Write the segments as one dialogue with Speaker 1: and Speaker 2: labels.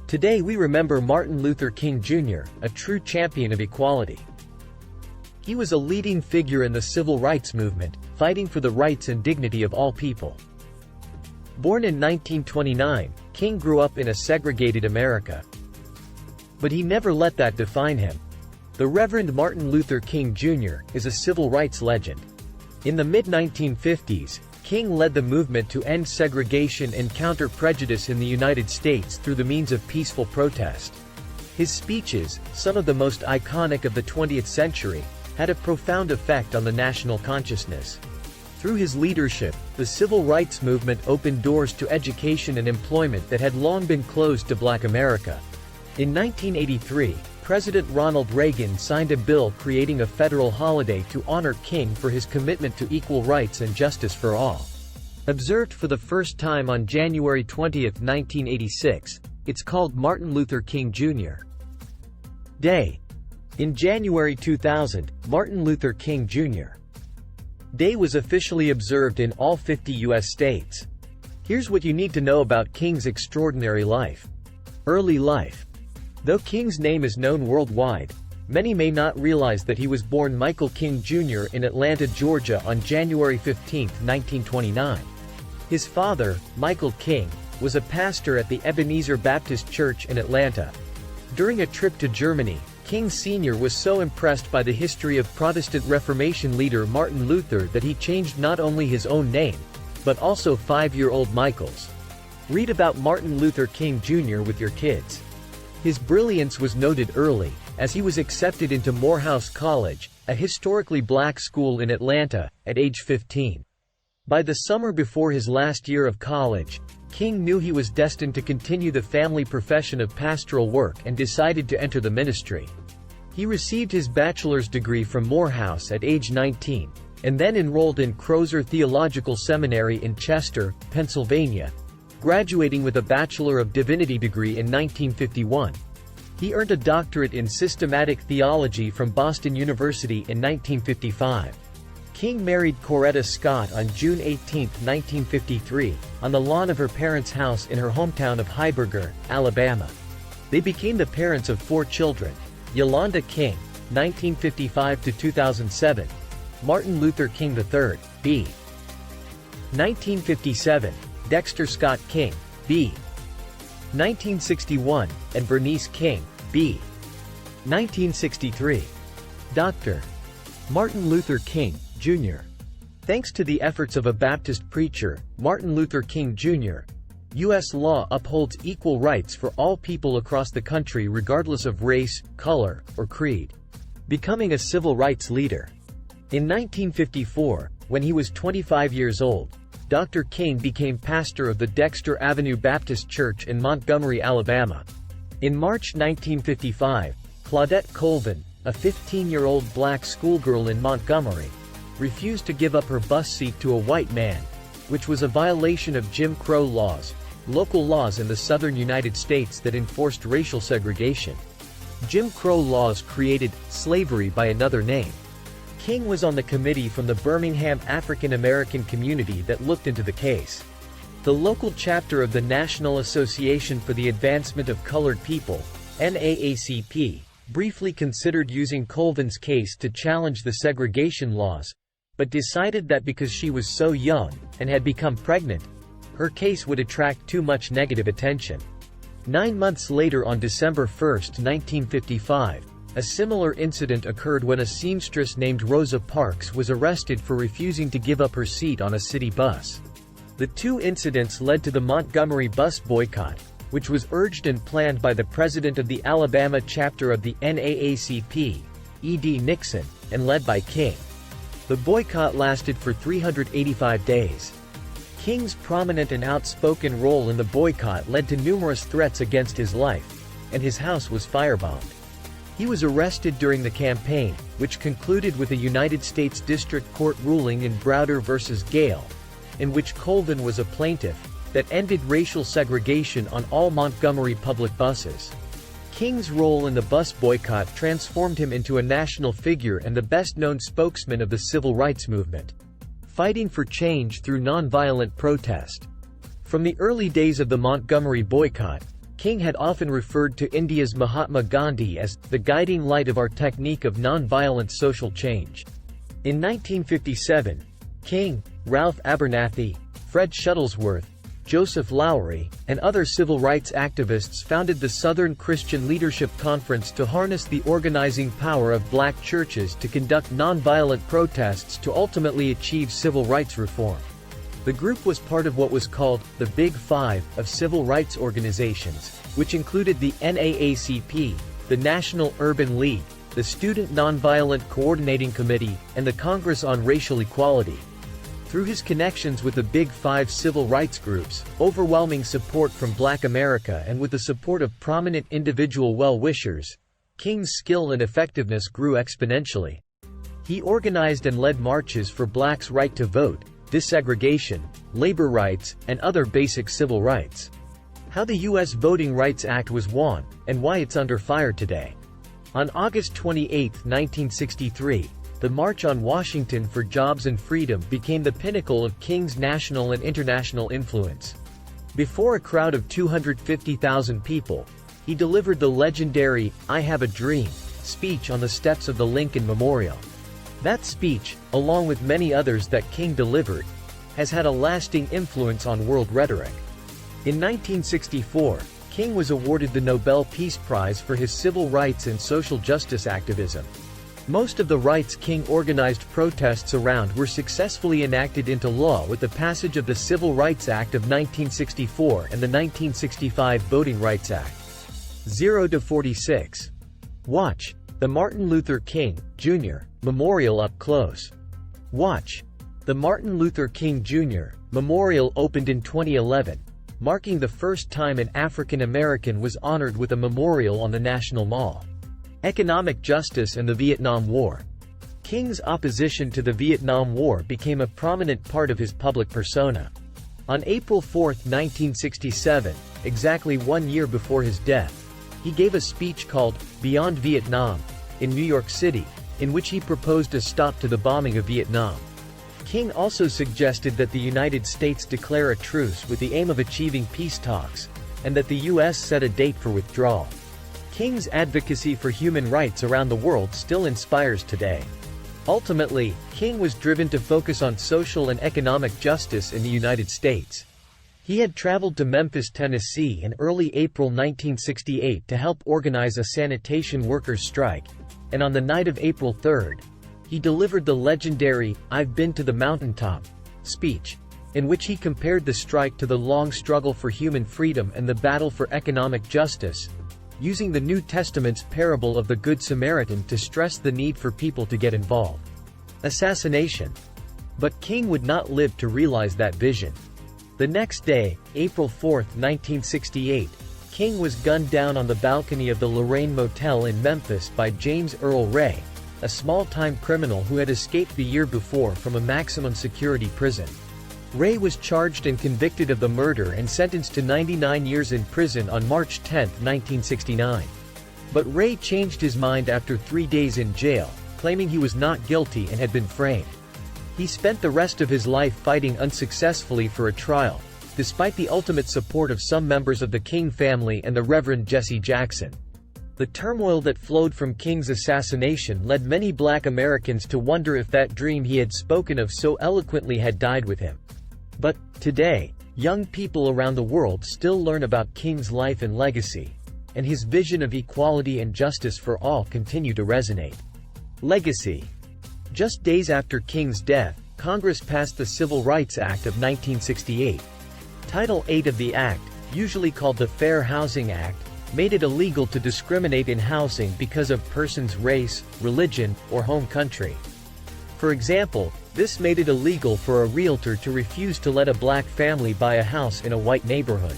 Speaker 1: Today we remember Martin Luther King Jr., a true champion of equality. He was a leading figure in the civil rights movement, fighting for the rights and dignity of all people. Born in 1929, King grew up in a segregated America. But he never let that define him. The Reverend Martin Luther King Jr. is a civil rights legend. In the mid-1950s, King led the movement to end segregation and counter prejudice in the United States through the means of peaceful protest. His speeches, some of the most iconic of the 20th century, had a profound effect on the national consciousness. Through his leadership, the civil rights movement opened doors to education and employment that had long been closed to Black America. In 1983, President Ronald Reagan signed a bill creating a federal holiday to honor King for his commitment to equal rights and justice for all. Observed for the first time on January 20, 1986, it's called Martin Luther King Jr. Day. In January 2000, Martin Luther King Jr. Day was officially observed in all 50 U.S. states. Here's what you need to know about King's extraordinary life. Early life. Though King's name is known worldwide, many may not realize that he was born Michael King Jr. in Atlanta, Georgia on January 15, 1929. His father, Michael King, was a pastor at the Ebenezer Baptist Church in Atlanta. During a trip to Germany, King Sr. was so impressed by the history of Protestant Reformation leader Martin Luther that he changed not only his own name, but also 5-year-old Michael's. Read about Martin Luther King Jr. with your kids. His brilliance was noted early, as he was accepted into Morehouse College, a historically black school in Atlanta, at age 15. By the summer before his last year of college, King knew he was destined to continue the family profession of pastoral work and decided to enter the ministry. He received his bachelor's degree from Morehouse at age 19, and then enrolled in Crozer Theological Seminary in Chester, Pennsylvania, graduating with a Bachelor of Divinity degree in 1951. He earned a doctorate in systematic theology from Boston University in 1955. King married Coretta Scott on June 18, 1953, on the lawn of her parents' house in her hometown of Heiberger, Alabama. They became the parents of 4 children: Yolanda King, 1955–2007, Martin Luther King III, B. 1957, Dexter Scott King, B. 1961, and Bernice King, B. 1963. Dr. Martin Luther King, Jr. Thanks to the efforts of a Baptist preacher, Martin Luther King Jr., U.S. law upholds equal rights for all people across the country regardless of race, color, or creed. Becoming a civil rights leader. In 1954, when he was 25 years old, Dr. King became pastor of the Dexter Avenue Baptist Church in Montgomery, Alabama. In March 1955, Claudette Colvin, a 15-year-old black schoolgirl in Montgomery, refused to give up her bus seat to a white man, which was a violation of Jim Crow laws, local laws in the southern United States that enforced racial segregation. Jim Crow laws created slavery by another name. King was on the committee from the Birmingham African American community that looked into the case. The local chapter of the National Association for the Advancement of Colored People, NAACP, briefly considered using Colvin's case to challenge the segregation laws, but decided that because she was so young, and had become pregnant, her case would attract too much negative attention. 9 months later, on December 1, 1955, a similar incident occurred when a seamstress named Rosa Parks was arrested for refusing to give up her seat on a city bus. The 2 incidents led to the Montgomery bus boycott, which was urged and planned by the president of the Alabama chapter of the NAACP, E.D. Nixon, and led by King. The boycott lasted for 385 days. King's prominent and outspoken role in the boycott led to numerous threats against his life, and his house was firebombed. He was arrested during the campaign, which concluded with a United States District Court ruling in Browder v. Gale, in which Colvin was a plaintiff, that ended racial segregation on all Montgomery public buses. King's role in the bus boycott transformed him into a national figure and the best-known spokesman of the civil rights movement, fighting for change through nonviolent protest. From the early days of the Montgomery boycott, King had often referred to India's Mahatma Gandhi as the guiding light of our technique of non-violent social change. In 1957, King, Ralph Abernathy, Fred Shuttlesworth, Joseph Lowery, and other civil rights activists founded the Southern Christian Leadership Conference to harness the organizing power of black churches to conduct nonviolent protests to ultimately achieve civil rights reform. The group was part of what was called the Big Five of civil rights organizations, which included the NAACP, the National Urban League, the Student Nonviolent Coordinating Committee, and the Congress on Racial Equality. Through his connections with the Big Five civil rights groups, overwhelming support from Black America, and with the support of prominent individual well-wishers, King's skill and effectiveness grew exponentially. He organized and led marches for blacks' right to vote, desegregation, labor rights, and other basic civil rights. How the U.S. Voting Rights Act was won, and why it's under fire today. On August 28, 1963, the March on Washington for Jobs and Freedom became the pinnacle of King's national and international influence. Before a crowd of 250,000 people, he delivered the legendary "I Have a Dream" speech on the steps of the Lincoln Memorial. That speech, along with many others that King delivered, has had a lasting influence on world rhetoric. In 1964, King was awarded the Nobel Peace Prize for his civil rights and social justice activism. Most of the rights King organized protests around were successfully enacted into law with the passage of the Civil Rights Act of 1964 and the 1965 Voting Rights Act. 0–46. Watch the Martin Luther King, Jr. Memorial up close. Watch. The Martin Luther King Jr. Memorial opened in 2011, marking the first time an African American was honored with a memorial on the National Mall. Economic justice and the Vietnam War. King's opposition to the Vietnam War became a prominent part of his public persona. On April 4, 1967, exactly 1 year before his death, he gave a speech called "Beyond Vietnam" in New York City, in which he proposed a stop to the bombing of Vietnam. King also suggested that the United States declare a truce with the aim of achieving peace talks, and that the U.S. set a date for withdrawal. King's advocacy for human rights around the world still inspires today. Ultimately, King was driven to focus on social and economic justice in the United States. He had traveled to Memphis, Tennessee in early April 1968 to help organize a sanitation workers' strike, and on the night of April 3, he delivered the legendary "I've Been to the Mountaintop" speech, in which he compared the strike to the long struggle for human freedom and the battle for economic justice, using the New Testament's parable of the Good Samaritan to stress the need for people to get involved. Assassination. But King would not live to realize that vision. The next day, April 4, 1968, King was gunned down on the balcony of the Lorraine Motel in Memphis by James Earl Ray, a small-time criminal who had escaped the year before from a maximum security prison. Ray was charged and convicted of the murder and sentenced to 99 years in prison on March 10, 1969. But Ray changed his mind after 3 days in jail, claiming he was not guilty and had been framed. He spent the rest of his life fighting unsuccessfully for a trial, despite the ultimate support of some members of the King family and the Reverend Jesse Jackson. The turmoil that flowed from King's assassination led many Black Americans to wonder if that dream he had spoken of so eloquently had died with him. But, today, young people around the world still learn about King's life and legacy, and his vision of equality and justice for all continue to resonate. Legacy. Just days after King's death, Congress passed the Civil Rights Act of 1968. Title 8 of the Act, usually called the Fair Housing Act, made it illegal to discriminate in housing because of person's race, religion, or home country. For example, this made it illegal for a realtor to refuse to let a black family buy a house in a white neighborhood.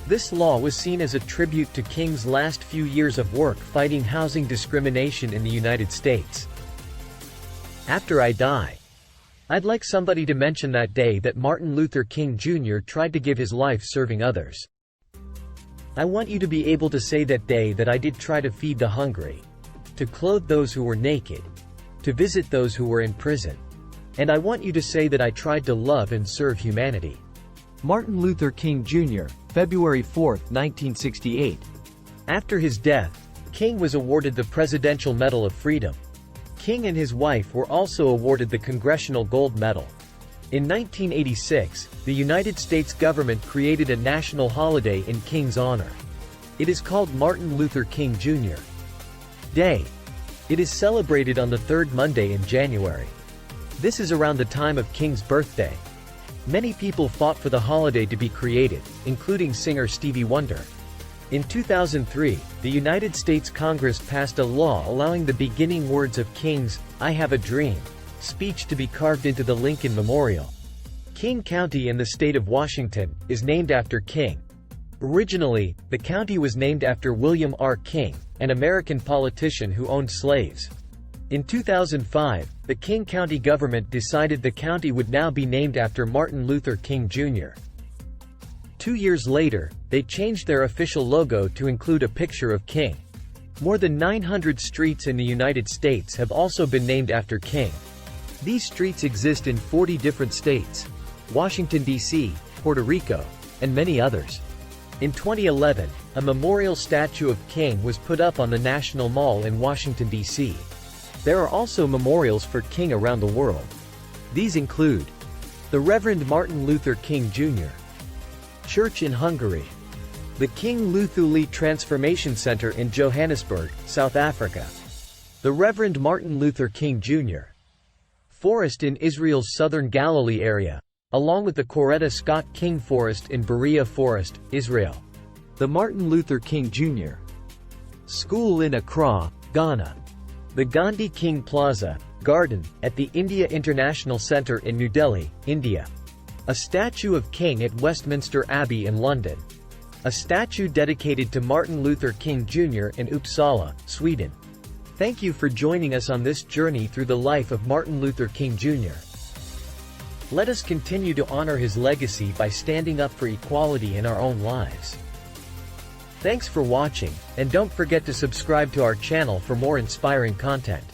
Speaker 1: This law was seen as a tribute to King's last few years of work fighting housing discrimination in the United States. After I die, I'd like somebody to mention that day that Martin Luther King Jr. tried to give his life serving others. I want you to be able to say that day that I did try to feed the hungry, to clothe those who were naked, to visit those who were in prison. And I want you to say that I tried to love and serve humanity. Martin Luther King Jr.,
Speaker 2: February 4, 1968.
Speaker 1: After his death, King was awarded the Presidential Medal of Freedom. King and his wife were also awarded the Congressional Gold Medal. In 1986, the United States government created a national holiday in King's honor. It is called Martin Luther King Jr. Day. It is celebrated on the third Monday in January. This is around the time of King's birthday. Many people fought for the holiday to be created, including singer Stevie Wonder. In 2003, the United States Congress passed a law allowing the beginning words of King's "I Have a Dream" speech to be carved into the Lincoln Memorial. King County in the state of Washington is named after King. Originally, the county was named after William R. King, an American politician who owned slaves. In 2005, the King County government decided the county would now be named after Martin Luther King Jr. 2 years later, they changed their official logo to include a picture of King. More than 900 streets in the United States have also been named after King. These streets exist in 40 different states: Washington, D.C., Puerto Rico, and many others. In 2011, a memorial statue of King was put up on the National Mall in Washington, D.C. There are also memorials for King around the world. These include the Reverend Martin Luther King Jr. Church in Hungary, the King Luthuli Transformation Center in Johannesburg, South Africa, the Reverend Martin Luther King Jr. Forest in Israel's southern Galilee area, along with the Coretta Scott King Forest in Berea Forest, Israel, the Martin Luther King Jr. School in Accra, Ghana, the Gandhi King Plaza Garden at the India International Centre in New Delhi, India, a statue of King at Westminster Abbey in London, a statue dedicated to Martin Luther King Jr. in Uppsala, Sweden. Thank you for joining us on this journey through the life of Martin Luther King Jr. Let us continue to honor his legacy by standing up for equality in our own lives. Thanks for watching, and don't forget to subscribe to our channel for more inspiring content.